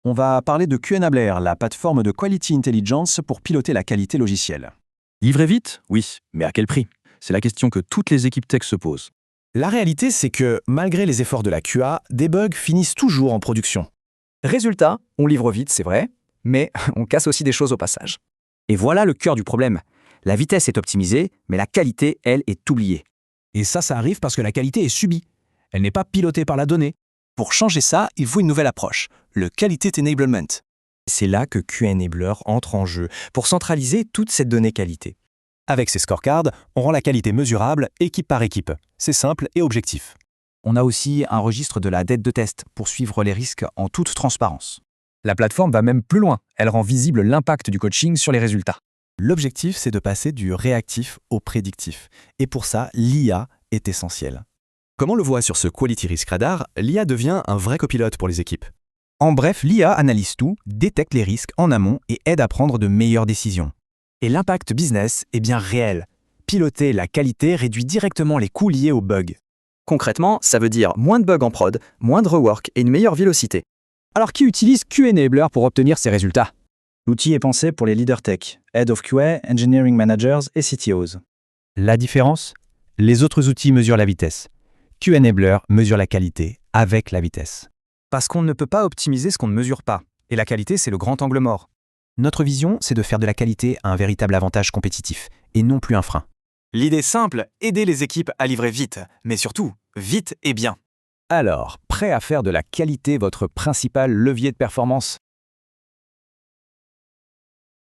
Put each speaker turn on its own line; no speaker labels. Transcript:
On va parler de QEnabler, la plateforme de Quality Intelligence pour piloter la qualité logicielle.
Livrer vite? Oui, mais à quel prix? C'est la question que toutes les équipes tech se posent.
La réalité, c'est que, malgré les efforts de la QA, des bugs finissent toujours en production.
Résultat, on livre vite, c'est vrai, mais on casse aussi des choses au passage. Et voilà le cœur du problème. La vitesse est optimisée, mais la qualité, elle, est oubliée.
Et ça arrive parce que la qualité est subie. Elle n'est pas pilotée par la donnée.
Pour changer ça, il faut une nouvelle approche, le Quality Enablement.
C'est là que QEnabler entre en jeu, pour centraliser toute cette donnée qualité.
Avec ces scorecards, on rend la qualité mesurable équipe par équipe. C'est simple et objectif.
On a aussi un registre de la dette de test pour suivre les risques en toute transparence.
La plateforme va même plus loin. Elle rend visible l'impact du coaching sur les résultats.
L'objectif, c'est de passer du réactif au prédictif. Et pour ça, l'IA est essentielle. Comme on le voit sur ce Quality Risk Radar, l'IA devient un vrai copilote pour les équipes.
En bref, l'IA analyse tout, détecte les risques en amont et aide à prendre de meilleures décisions.
Et l'impact business est bien réel. Piloter la qualité réduit directement les coûts liés aux bugs.
Concrètement, ça veut dire moins de bugs en prod, moins de rework et une meilleure vélocité. Alors qui utilise QEnabler pour obtenir ces résultats?
L'outil est pensé pour les leaders tech, Head of QA, Engineering Managers et CTOs.
La différence? Les autres outils mesurent la vitesse. QEnabler mesure la qualité avec la vitesse.
Parce qu'on ne peut pas optimiser ce qu'on ne mesure pas. Et la qualité, c'est le grand angle mort.
Notre vision, c'est de faire de la qualité un véritable avantage compétitif, et non plus un frein.
L'idée simple, aider les équipes à livrer vite, mais surtout, vite et bien.
Alors, prêt à faire de la qualité votre principal levier de performance?